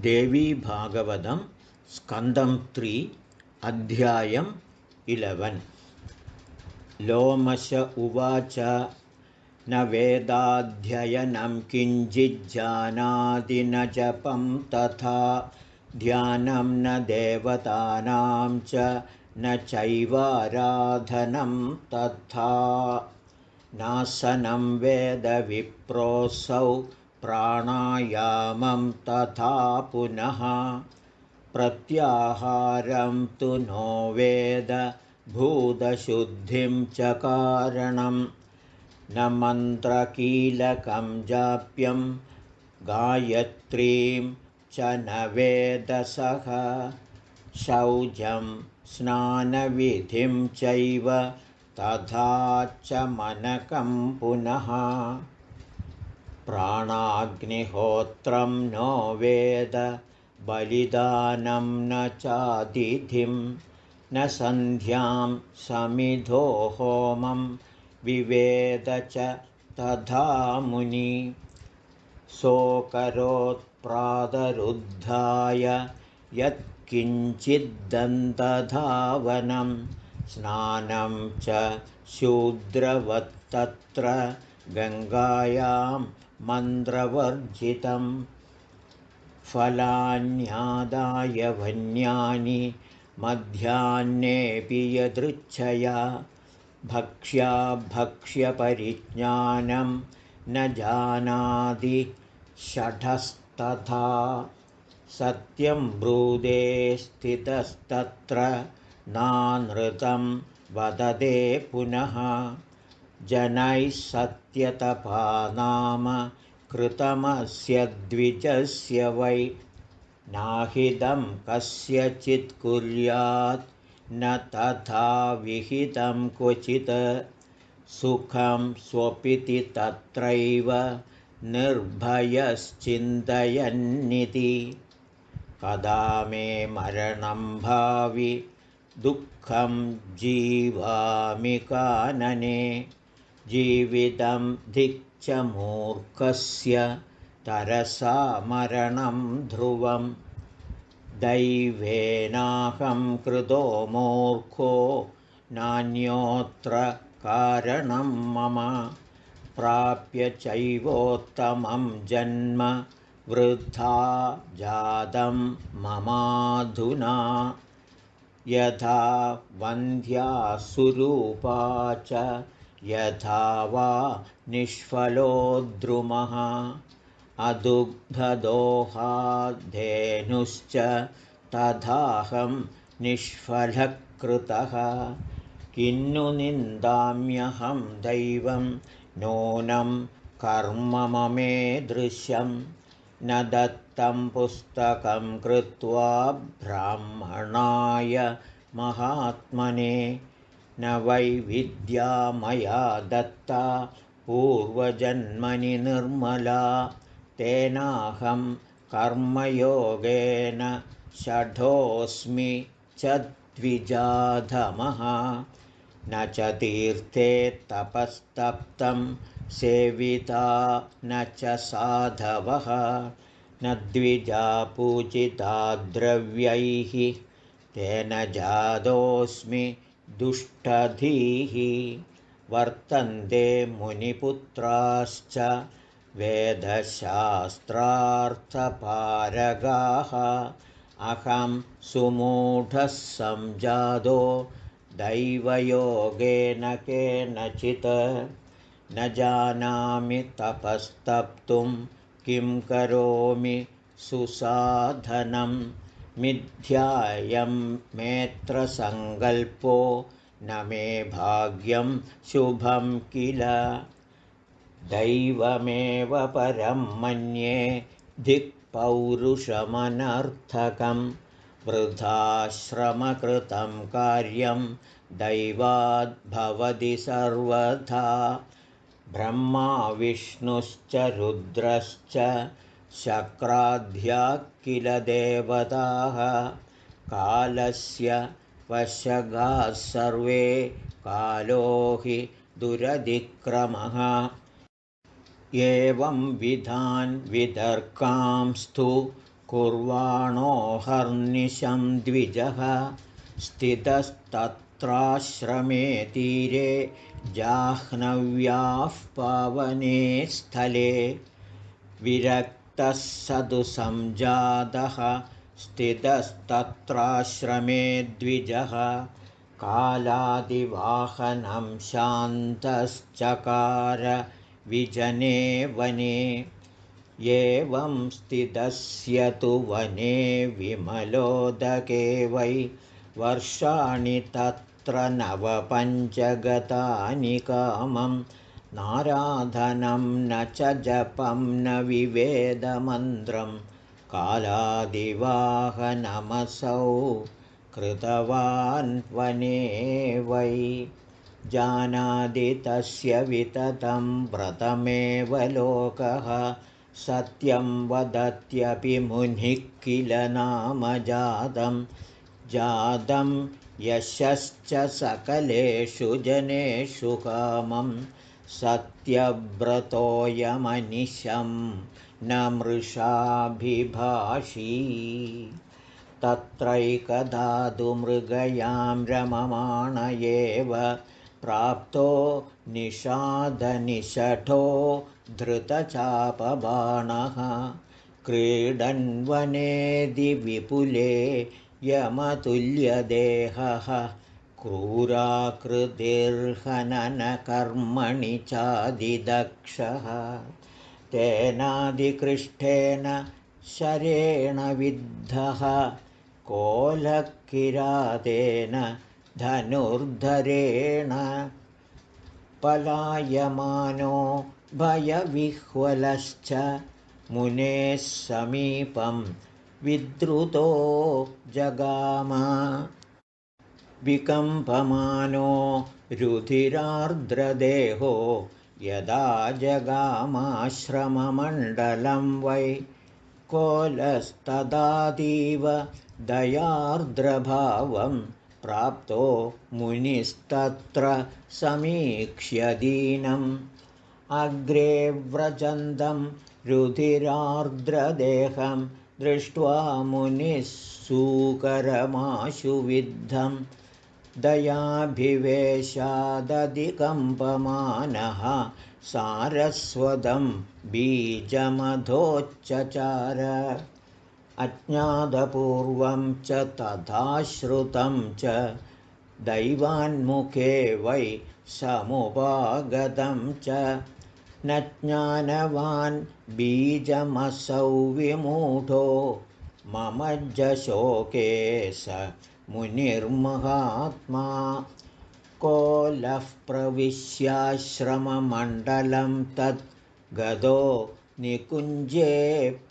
देवी भागवतं स्कन्दं 3 अध्यायम् 11। लोमश उवाच न वेदाध्ययनं किञ्चिज्जानाति न जपं तथा ध्यानं न देवतानां च न चैवाराधनं तथा नासनं वेदविप्रोऽसौ प्राणायामं तथा पुनः प्रत्याहारं तु नो वेद भूतशुद्धिं च कारणं न मन्त्रकीलकं जाप्यं गायत्रीं च न वेदसः शौचं स्नानविधिं चैव तथा च मनकं पुनः प्राणाग्निहोत्रं नो वेद बलिदानं न चातिथिं न सन्ध्यां समिधो होमं विवेद च तथा मुनि सोकरोत्प्रातरुद्धाय यत्किञ्चिद्दन्तधावनं स्नानं च शूद्रवत्तत्र गङ्गायां मन्त्रवर्जितं फलान्यादाय वन्यानि मध्याह्नेऽपि यदृच्छया भक्ष्यपरिज्ञानं न जानाति षठस्तथा सत्यं ब्रूदे स्थितस्तत्र नानृतं वदते पुनः जनैः सत्यतपा नाम कृतमस्य द्विजस्य वै नाहिदं कस्यचित् कुर्यात् न तथा विहितं क्वचित् सुखं स्वपिति तत्रैव निर्भयश्चिन्तयन्निति कदा मे मरणं भावि दुःखं जीवामि कानने जीवितं धिक् मूर्खस्य तरसा मरणं ध्रुवं दैवेनाहं कृतो मूर्खो नान्योऽत्र कारणं मम प्राप्य चैवोत्तमं जन्म वृथा जातं ममाधुना यथा वन्ध्या सुरूपा च यथा वा निष्फलो द्रुमः अदुग्धदोहाधेनुश्च तथाहं निष्फलः कृतः किन्नु निन्दाम्यहं दैवं नूनं कर्म ममेदृशं न दत्तं पुस्तकं कृत्वा ब्राह्मणाय महात्मने न वै विद्या मया दत्ता पूर्वजन्मनि निर्मला तेनाहं कर्मयोगेन षठोऽस्मि च द्विजाधमः न च तीर्थे तपस्तप्तं सेविता न च साधवः न द्विजा पूजिता द्रव्यैः तेन जातोऽस्मि दुष्टधीः वर्तन्ते मुनिपुत्राश्च वेदशास्त्रार्थपारगाः अहं सुमूढः संजातो दैवयोगेन केनचित् न जानामि तपस्तप्तुं किं करोमि सुसाधनं मिथ्यायं मेऽत्र सङ्कल्पो न मे भाग्यं शुभं किल दैवमेव परं मन्ये धिक्पौरुषमनर्थकं वृथाश्रमकृतं कार्यं दैवाद्भवति सर्वथा ब्रह्मा विष्णुश्च रुद्रश्च शक्राध्याः किल देवताः कालस्य वशगाः सर्वे कालो हि दुरतिक्रमः एवं विधान् वितर्कांस्तु कुर्वाणोऽहर्निशं द्विजः स्थितस्तत्राश्रमे तीरे जाह्नव्याः पावने स्थले विरक्तः सदु संजातः स्थितस्तत्राश्रमे द्विजः कालादिवाहनं शान्तश्चकार विजने वने एवं स्थितस्य तु वने विमलोदके वै वर्षाणि तत्र नवपञ्चगतानि कामं नाराधनं न च जपं न विवेदमन्त्रं कालादिवाहनमसौ कृतवान् वने वै जानाति तस्य विततं व्रतमेव लोकः सत्यं वदत्यपि मुनिः किल नाम जातं यशश्च सकलेषु जनेषु कामं सत्यव्रतोऽयमनिशं न मृषाभिभाषी तत्रैकदा तु मृगयां रममाण एव प्राप्तो निषादनिषठो धृतचापबाणः क्रीडन् वनेदि विपुले यमतुल्यदेहः क्रूराकृतिर्हननकर्मणि चादिदक्षः तेनादिकृष्टेन शरेण विद्धः कोलकिरातेन धनुर्धरेण पलायमानो भयविह्वलश्च मुनेः समीपं विद्रुतो जगाम विकम्पमानो रुधिरार्द्रदेहो यदा जगामाश्रममण्डलं वै कोलस्तदातीव दयार्द्रभावं प्राप्तो मुनिस्तत्र समीक्ष्य दीनम् अग्रे व्रजन्तं रुधिरार्द्रदेहं दृष्ट्वा मुनिः सूकरमाशुविद्धं दयाभिवेशादधिकम्पमानः सारस्वतं बीजमधोच्चचार अज्ञातपूर्वं च तथा श्रुतं च दैवान्मुखे वै समुपागतं च न ज्ञानवान् बीजमसौ विमूढो मम जशोके स मुनिर्महात्मा कोलः प्रविश्याश्रममण्डलं तत् गदो निकुञ्जे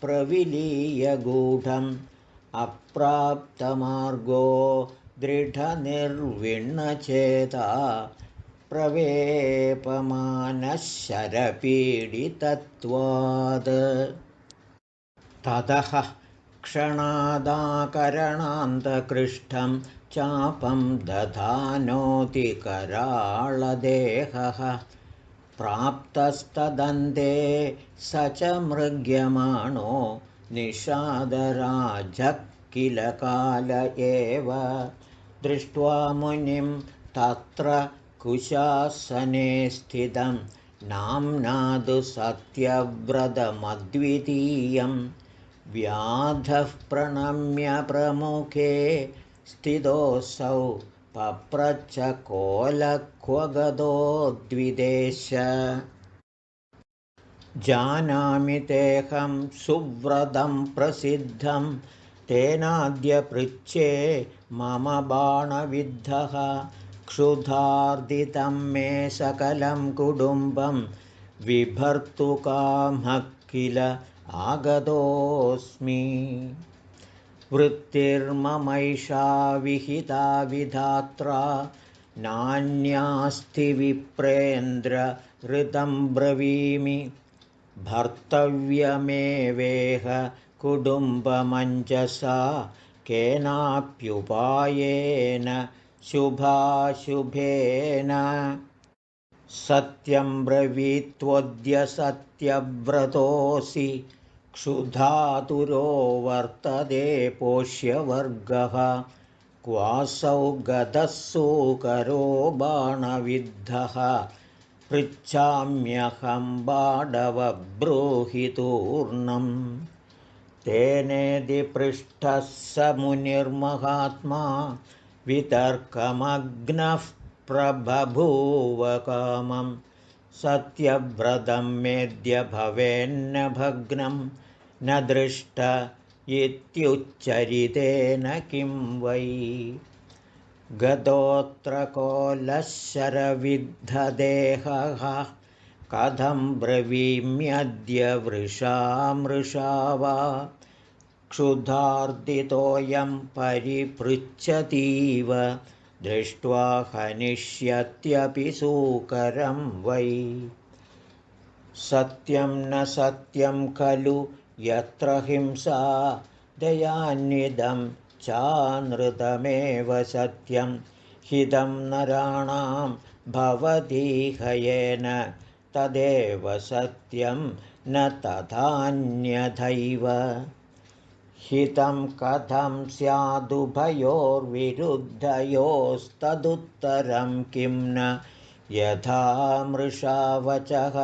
प्रविलीय गूढम् अप्राप्तमार्गो दृढनिर्विण्णचेता प्रवेपमानः शरपीडितत्वात् ततः क्षणादाकरणान्तकृष्टं चापं दधानोतिकराळदेहः प्राप्तस्तदन्ते स च मृग्यमाणो निषादराजः किल काल एव दृष्ट्वा मुनिं तत्र कुशासने स्थितं नाम्नादु सत्यव्रतमद्वितीयं व्याधः प्रणम्य प्रमुखे स्थितोऽसौ पप्रच्छ कोलक्व गतो द्विदेश जानामि तेऽहं सुव्रतं प्रसिद्धं तेनाद्य पृच्छे मम बाणविद्धः क्षुधार्दितं मे सकलं कुटुम्बं विभर्तुकामः किल आगतोऽस्मि वृत्तिर्ममैषा विहिता विधात्रा नान्यास्ति विप्रेन्द्र ऋतं ब्रवीमि भर्तव्यमेवेह कुटुम्बमञ्जसा केनाप्युपायेन शुभाशुभेन सत्यं ब्रवीत्वद्य सत्यव्रतोऽसि क्षुधातुरो वर्तते पोष्यवर्गः क्वासौ गतः सूकरो बाणविद्धः पृच्छाम्यहं बाडवब्रूहितूर्णम् तेनेदि पृष्ठः स मुनिर्महात्मा वितर्कमग्नः प्रबभूवकामं सत्यव्रतं मेद्य भवेन्न भग्नं न दृष्ट इत्युच्चरितेन किं वै गतोऽत्र कोलशरविद्धदेहः कथं ब्रवीम्यद्य वृषा वा क्षुधार्दितोऽयं परिपृच्छतीव दृष्ट्वा हनिष्यत्यपि सूकरं वै सत्यं न सत्यं खलु यत्र हिंसा दयान्विदं चानृतमेव सत्यं हितं नराणां भवतीहयेन तदेव सत्यं न तथान्यथैव हितं कथं स्यादुभयोर्विरुद्धयोस्तदुत्तरं किं न यथा मृषावचः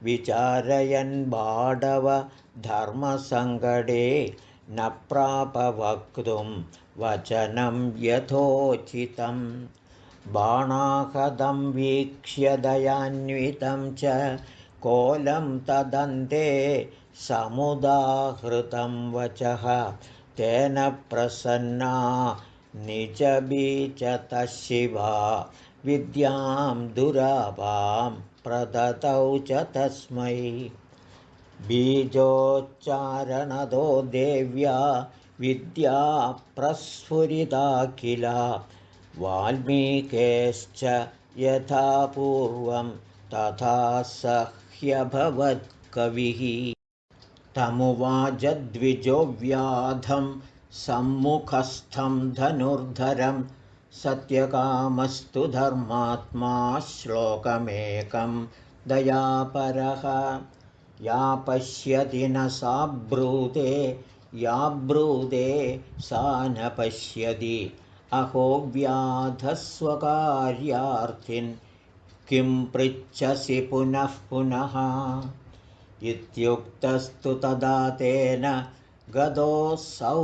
विचारयन् बाडव धर्मसङ्कटे न प्राप वक्तुं वचनं यथोचितं बाणाहतं वीक्ष्य दयान्वितं च कोलं तदन्ते समुदाहृतं वचः तेन प्रसन्ना निजबीजतः शिवा विद्यां दुरापां प्रदतौ च तस्मै बीजोच्चारणदो देव्या विद्या प्रस्फुरिता किल वाल्मीकेश्च यथा पूर्वं तथा स ह्यभवत्कविः तमुवाचद्विजो व्याधं सम्मुखस्थं धनुर्धरं सत्यकामस्तु धर्मात्मा श्लोकमेकं दयापरः या पश्यति न सा ब्रूते या ब्रूते सा न पश्यति अहो व्याधस्वकार्यार्थिन् किं पृच्छसि पुनः पुनः इत्युक्तस्तु तदा तेन गतोऽसौ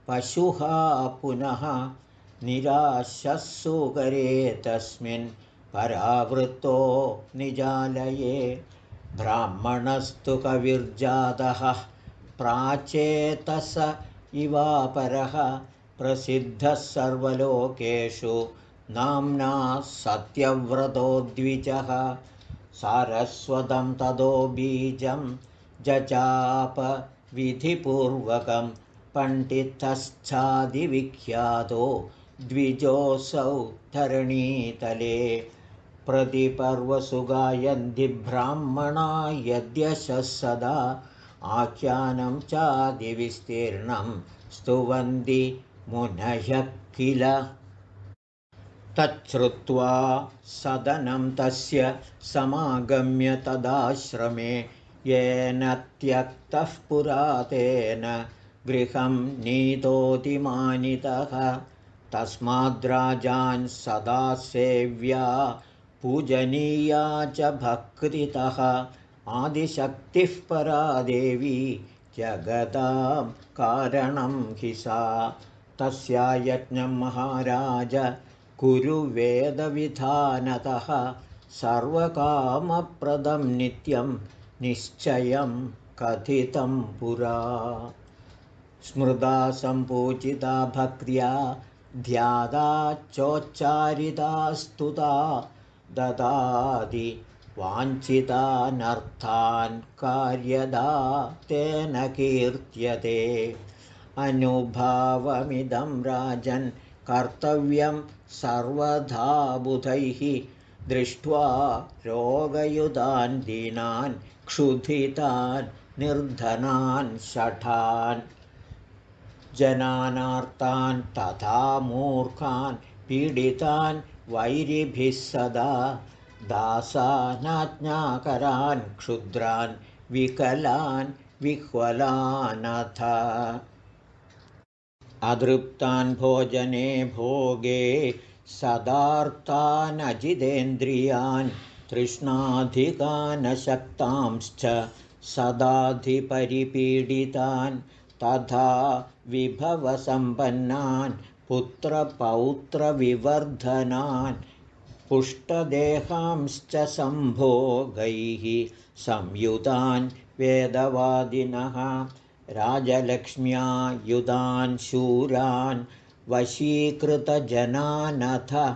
पशुः पुनः निराशः सूकरे तस्मिन् परावृत्तो निजालये ब्राह्मणस्तु कविर्जातः प्राचेतस इवापरः प्रसिद्धः सर्वलोकेषु नाम्ना सत्यव्रतो द्विजः सारस्वतं ततो बीजं जचाप विधिपूर्वकं पण्डितश्चादिविख्यातो द्विजोऽसौ धरणीतले प्रतिपर्वसुगायन्ति ब्राह्मणा यद्यशः सदा आख्यानं चादिविस्तीर्णं स्तुवन्ति मुनयः किल तच्छ्रुत्वा सदनं तस्य समागम्य तदाश्रमे येन त्यक्तः पुरा तेन गृहं नीतोऽतिमानितः तस्माद्राजान् सदा सेव्या पूजनीया च भक्तितः आदिशक्तिः परा देवी जगतां कारणं हि सा तस्या यज्ञं महाराज कुरु वेदविधानतः सर्वकामप्रदं नित्यं निश्चयं कथितं पुरा स्मृता सम्पूजिता भक्त्या ध्याता चोच्चारिता स्तुता ददाति वाञ्छितानर्थान् कार्यदा तेन कीर्त्यते अनुभावमिदं राजन् कर्तव्यं सर्वधा बुधैः दृष्ट्वा रोगयुतान् दीनान् क्षुधितान् निर्धनान् शठान् जनानार्तान् तथा मूर्खान् पीडितान् वैरिभिः सदा दासानाज्ञाकरान् क्षुद्रान् विकलान् विह्वलानथ। अतृप्तान् भोजने भोगे सदार्तानजितेन्द्रियान् तृष्णाधिकानशक्तांश्च सदाधिपरिपीडितान् तथा विभवसम्पन्नान् पुत्रपौत्रविवर्धनान् पुष्टदेहांश्च सम्भोगैः संयुतान् वेदवादिनः राजलक्ष्म्या युतान् शूरान् वशीकृतजनानथ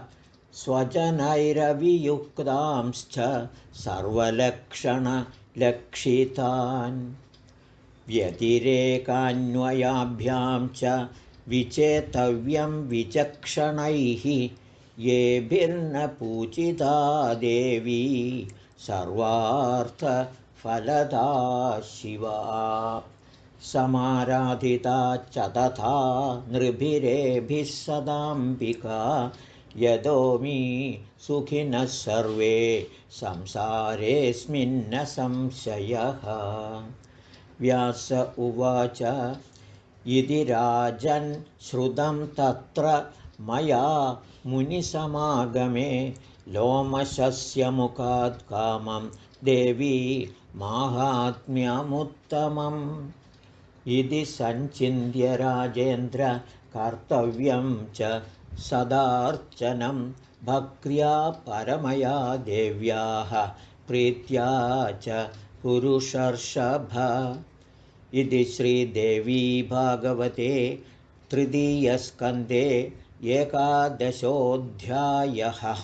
स्वजनैरवियुक्तांश्च सर्वलक्षणलक्षितान् व्यतिरेकान्वयाभ्यां च विचेतव्यं विचक्षणैः येभिर्न पूजिता देवी सर्वार्थफलदा शिवा समाराधिता च तथा नृभिरेभिः सदाम्बिका यदोमी सुखिनः सर्वे संसारेऽस्मिन्न संशयः। व्यास उवाच इति राजन् श्रुतं तत्र मया मुनिसमागमे लोमशस्य मुखात् कामं देवी माहात्म्यमुत्तमम् इति सञ्चिन्त्य राजेन्द्र कर्तव्यं च सदार्चनं भक्त्या परमया देव्याः प्रीत्या च पुरुषर्षभ। इति श्रीदेवी भागवते तृतीयस्कन्धे 11 अध्यायः।